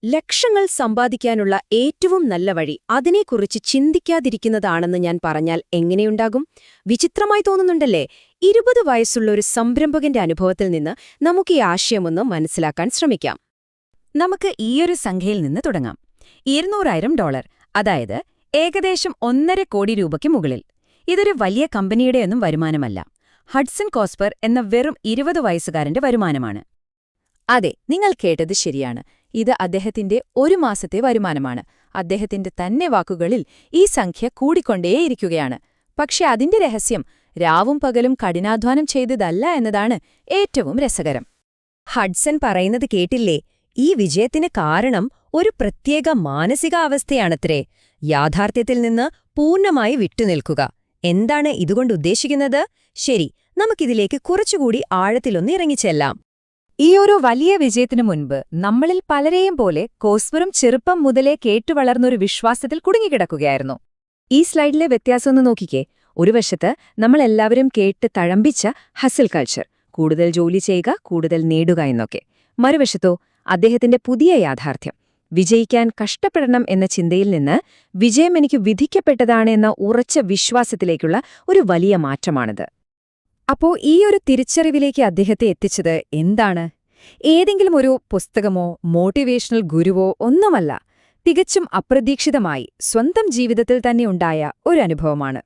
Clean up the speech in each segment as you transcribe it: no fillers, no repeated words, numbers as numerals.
ലക്ഷങ്ങൾ സമ്പാദിക്കാനുള്ള ഏറ്റവും നല്ല വഴി അതിനെക്കുറിച്ച് ചിന്തിക്കാതിരിക്കുന്നതാണെന്ന് ഞാൻ പറഞ്ഞാൽ എങ്ങനെയുണ്ടാകും? വിചിത്രമായി തോന്നുന്നുണ്ടല്ലേ? 20 വയസ്സുള്ള ഒരു സംരംഭകന്റെ അനുഭവത്തിൽ നിന്ന് നമുക്ക് ഈ ആശയമൊന്ന് മനസ്സിലാക്കാൻ ശ്രമിക്കാം. നമുക്ക് ഈയൊരു സംഖ്യയിൽ നിന്ന് തുടങ്ങാം. $200,000, അതായത് ഏകദേശം 1.5 കോടി രൂപയ്ക്ക് മുകളിൽ. ഇതൊരു വലിയ കമ്പനിയുടെയൊന്നും വരുമാനമല്ല. ഹഡ്സൺ കോസ്പർ എന്ന വെറും 20 വയസ്സുകാരന്റെ വരുമാനമാണ്. അതെ, നിങ്ങൾ കേട്ടത് ശരിയാണ്. ഇത് അദ്ദേഹത്തിന്റെ ഒരു മാസത്തെ വരുമാനമാണ്. അദ്ദേഹത്തിന്റെ തന്നെ വാക്കുകളിൽ ഈ സംഖ്യ കൂടിക്കൊണ്ടേയിരിക്കുകയാണ്. പക്ഷെ അതിന്റെ രഹസ്യം രാവും പകലും കഠിനാധ്വാനം ചെയ്തതല്ല എന്നതാണ് ഏറ്റവും രസകരം. ഹഡ്സൺ പറയുന്നത് കേട്ടില്ലേ? ഈ വിജയത്തിന് കാരണം ഒരു പ്രത്യേക മാനസികാവസ്ഥയാണത്രേ. യാഥാർത്ഥ്യത്തിൽ നിന്ന് പൂർണ്ണമായി വിട്ടുനിൽക്കുക. എന്താണ് ഇതുകൊണ്ട് ഉദ്ദേശിക്കുന്നത്? ശരി, നമുക്കിതിലേക്ക് കുറച്ചുകൂടി ആഴത്തിലൊന്ന് ഇറങ്ങിച്ചെല്ലാം. ഈ ഒരു വലിയ വിജയത്തിനു മുൻപ് നമ്മളിൽ പലരെയും പോലെ കോസ്പറും ചെറുപ്പം മുതലേ കേട്ടുവളർന്നൊരു വിശ്വാസത്തിൽ കുടുങ്ങിക്കിടക്കുകയായിരുന്നു. ഈ സ്ലൈഡിലെ വ്യത്യാസമൊന്ന് നോക്കിക്കേ. ഒരു വശത്ത് നമ്മളെല്ലാവരും കേട്ട് തഴമ്പിച്ച ഹസിൽ കൾച്ചർ, കൂടുതൽ ജോലി ചെയ്യുക, കൂടുതൽ നേടുക എന്നൊക്കെ. മറുവശത്തോ അദ്ദേഹത്തിന്റെ പുതിയ യാഥാർത്ഥ്യം, വിജയിക്കാൻ കഷ്ടപ്പെടണം എന്ന ചിന്തയിൽ നിന്ന് വിജയം എനിക്ക് വിധിക്കപ്പെട്ടതാണ് എന്ന ഉറച്ച വിശ്വാസത്തിലേക്കുള്ള ഒരു വലിയ മാറ്റമാണിത്. അപ്പോ ഈ ഒരു തിരിച്ചറിവിലേക്ക് അദ്ദേഹത്തെ എത്തിച്ചത് എന്താണ്? ഏതെങ്കിലും ഒരു പുസ്തകമോ മോട്ടിവേഷണൽ ഗുരുവോ ഒന്നുമല്ല. തികച്ചും അപ്രതീക്ഷിതമായി സ്വന്തം ജീവിതത്തിൽ തന്നെ ഉണ്ടായ ഒരു അനുഭവമാണ്.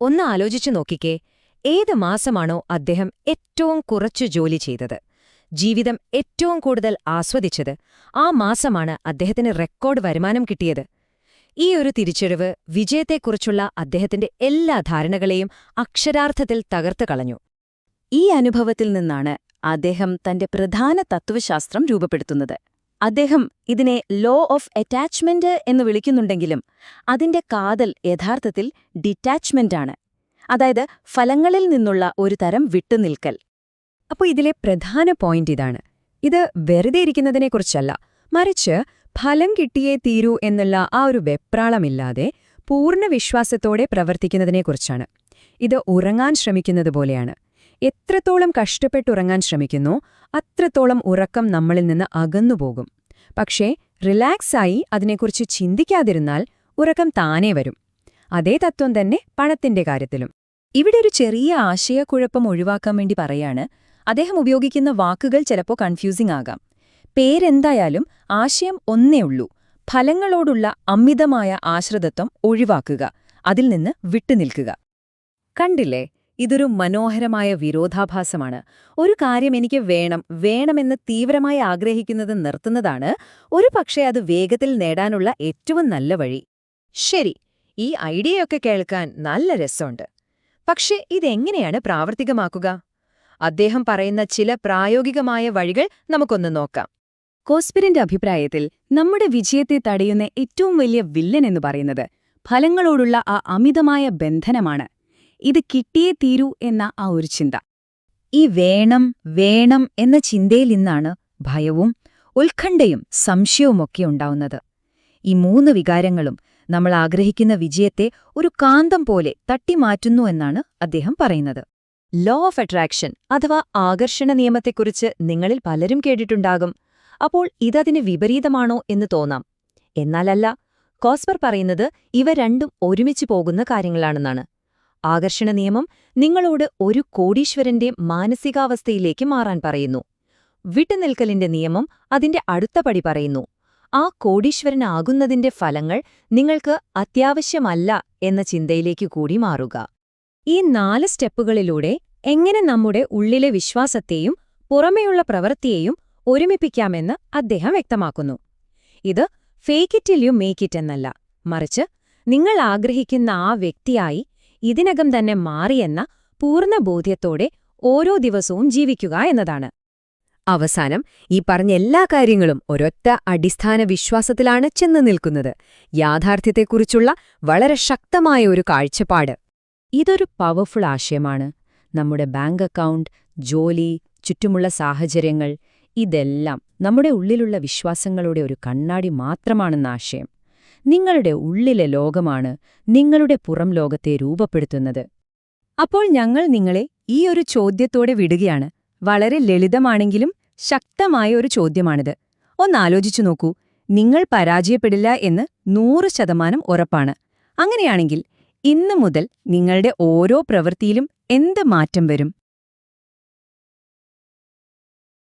ഒന്ന് ആലോചിച്ചു നോക്കിക്കേ. ഏത് മാസമാണോ അദ്ദേഹം ഏറ്റവും കുറച്ചു ജോലി ചെയ്തത്, ജീവിതം ഏറ്റവും കൂടുതൽ ആസ്വദിച്ചത്, ആ മാസമാണ് അദ്ദേഹത്തിന് റെക്കോർഡ് വരുമാനം കിട്ടിയത്. ഈ ഒരു തിരിച്ചറിവ് വിജയത്തെക്കുറിച്ചുള്ള അദ്ദേഹത്തിന്റെ എല്ലാ ധാരണകളെയും അക്ഷരാർത്ഥത്തിൽ തകർത്ത് കളഞ്ഞു. ഈ അനുഭവത്തിൽ നിന്നാണ് അദ്ദേഹം തന്റെ പ്രധാന തത്വശാസ്ത്രം രൂപപ്പെടുത്തുന്നത്. അദ്ദേഹം ഇതിനെ ലോ ഓഫ് അറ്റാച്ച്മെന്റ് എന്ന് വിളിക്കുന്നുണ്ടെങ്കിലും അതിന്റെ കാതൽ യഥാർത്ഥത്തിൽ ഡിറ്റാച്ച്മെന്റാണ്. അതായത് ഫലങ്ങളിൽ നിന്നുള്ള ഒരു തരം വിട്ടുനിൽക്കൽ. അപ്പോൾ ഇതിലെ പ്രധാന പോയിന്റ് ഇതാണ്. ഇത് വെറുതെ ഇരിക്കുന്നതിനെക്കുറിച്ചല്ല, മറിച്ച് ഫലം കിട്ടിയേ തീരൂ എന്നുള്ള ആ ഒരു വെപ്രാളമില്ലാതെ പൂർണ്ണ വിശ്വാസത്തോടെ പ്രവർത്തിക്കുന്നതിനെക്കുറിച്ചാണ്. ഇത് ഉറങ്ങാൻ ശ്രമിക്കുന്നത് പോലെയാണ്. എത്രത്തോളം കഷ്ടപ്പെട്ടുറങ്ങാൻ ശ്രമിക്കുന്നോ അത്രത്തോളം ഉറക്കം നമ്മളിൽ നിന്ന് അകന്നുപോകും. പക്ഷേ റിലാക്സായി അതിനെക്കുറിച്ച് ചിന്തിക്കാതിരുന്നാൽ ഉറക്കം താനേ വരും. അതേ തത്വം തന്നെ പണത്തിന്റെ കാര്യത്തിലും. ഇവിടെ ഒരു ചെറിയ ആശയക്കുഴപ്പം ഒഴിവാക്കാൻ വേണ്ടി പറയാണ്. അദ്ദേഹം ഉപയോഗിക്കുന്ന വാക്കുകൾ ചിലപ്പോൾ കൺഫ്യൂസിംഗ് ആകാം. പേരെന്തായാലും ആശയം ഒന്നേ ഉള്ളൂ: ഫലങ്ങളോടുള്ള അമിതമായ ആശ്രിതത്വം ഒഴിവാക്കുക, അതിൽ നിന്ന് വിട്ടുനിൽക്കുക. കണ്ടില്ലേ, ഇതൊരു മനോഹരമായ വിരോധാഭാസമാണ്. ഒരു കാര്യം എനിക്ക് വേണമെന്ന് തീവ്രമായി ആഗ്രഹിക്കുന്നത് നിർത്തുന്നതാണ് ഒരുപക്ഷെ അത് വേഗത്തിൽ നേടാനുള്ള ഏറ്റവും നല്ല വഴി. ശരി, ഈ ഐഡിയയൊക്കെ കേൾക്കാൻ നല്ല രസമുണ്ട്. പക്ഷേ ഇതെങ്ങനെയാണ് പ്രാവർത്തികമാക്കുക? അദ്ദേഹം പറയുന്ന ചില പ്രായോഗികമായ വഴികൾ നമുക്കൊന്ന് നോക്കാം. കോസ്പറിന്റെ അഭിപ്രായത്തിൽ നമ്മുടെ വിജയത്തെ തടയുന്ന ഏറ്റവും വലിയ വില്ലൻ എന്ന് പറയുന്നത് ഫലങ്ങളോടുള്ള ആ അമിതമായ ബന്ധനമാണ്. ഇത് കിട്ടിയേ തീരൂ എന്ന ആ ഒരു ചിന്ത. ഈ വേണം എന്ന ചിന്തയിൽ നിന്നാണ് ഭയവും ഉത്കണ്ഠയും സംശയവുമൊക്കെ ഉണ്ടാവുന്നത്. ഈ 3 വികാരങ്ങളും നമ്മൾ ആഗ്രഹിക്കുന്ന വിജയത്തെ ഒരു കാന്തം പോലെ തട്ടിമാറ്റുന്നു എന്നാണ് അദ്ദേഹം പറയുന്നത്. ലോ ഓഫ് അട്രാക്ഷൻ അഥവാ ആകർഷണ നിയമത്തെക്കുറിച്ച് നിങ്ങളിൽ പലരും കേട്ടിട്ടുണ്ടാകും. അപ്പോൾ ഇതതിന് വിപരീതമാണോ എന്ന് തോന്നാം. എന്നാലല്ല. കോസ്പർ പറയുന്നത് ഇവ രണ്ടും ഒരുമിച്ച് പോകുന്ന കാര്യങ്ങളാണെന്നാണ്. ആകർഷണ നിയമം നിങ്ങളോട് ഒരു കോടീശ്വരന്റെ മാനസികാവസ്ഥയിലേക്ക് മാറാൻ പറയുന്നു. വിട്ടുനിൽക്കലിന്റെ നിയമം അതിന്റെ അടുത്ത പടി പറയുന്നു: ആ കോടീശ്വരനാകുന്നതിന്റെ ഫലങ്ങൾ നിങ്ങൾക്ക് അത്യാവശ്യമല്ല എന്ന ചിന്തയിലേക്ക് കൂടി മാറുക. ഈ 4 സ്റ്റെപ്പുകളിലൂടെ എങ്ങനെ നമ്മുടെ ഉള്ളിലെ വിശ്വാസത്തെയും പുറമെയുള്ള പ്രവൃത്തിയെയും ഒരുമിപ്പിക്കാമെന്ന് അദ്ദേഹം വ്യക്തമാക്കുന്നു. ഇത് fake it till you make it എന്നല്ല, മറിച്ച് നിങ്ങൾ ആഗ്രഹിക്കുന്ന ആ വ്യക്തിയായി ഇതിനകം തന്നെ മാറിയെന്ന പൂർണ്ണ ബോധ്യത്തോടെ ഓരോ ദിവസവും ജീവിക്കുക എന്നതാണ്. അവസാനം ഈ പറഞ്ഞ എല്ലാ കാര്യങ്ങളും ഒരൊറ്റ അടിസ്ഥാന വിശ്വാസത്തിലാണ് ചെന്ന് നിൽക്കുന്നത്: യാഥാർത്ഥ്യത്തെക്കുറിച്ചുള്ള വളരെ ശക്തമായ ഒരു കാഴ്ചപ്പാട്. ഇതൊരു പവർഫുൾ ആശയമാണ്. നമ്മുടെ ബാങ്ക് അക്കൗണ്ട്, ജോലി, ചുറ്റുമുള്ള സാഹചര്യങ്ങൾ ഇതെല്ലാം നമ്മുടെ ഉള്ളിലുള്ള വിശ്വാസങ്ങളുടെ ഒരു കണ്ണാടി മാത്രമാണെന്ന ആശയം. നിങ്ങളുടെ ഉള്ളിലെ ലോകമാണ് നിങ്ങളുടെ പുറം ലോകത്തെ രൂപപ്പെടുത്തുന്നത്. അപ്പോൾ ഞങ്ങൾ നിങ്ങളെ ഈ ഒരു ചോദ്യത്തോടെ വിടുകയാണ്. വളരെ ലളിതമാണെങ്കിലും ശക്തമായ ഒരു ചോദ്യമാണിത്. ഒന്നാലോചിച്ചു നോക്കൂ. നിങ്ങൾ പരാജയപ്പെടില്ല എന്ന് 100% ഉറപ്പാണ്. അങ്ങനെയാണെങ്കിൽ ഇന്നു മുതൽ നിങ്ങളുടെ ഓരോ പ്രവൃത്തിയിലും എന്ത് മാറ്റം വരും?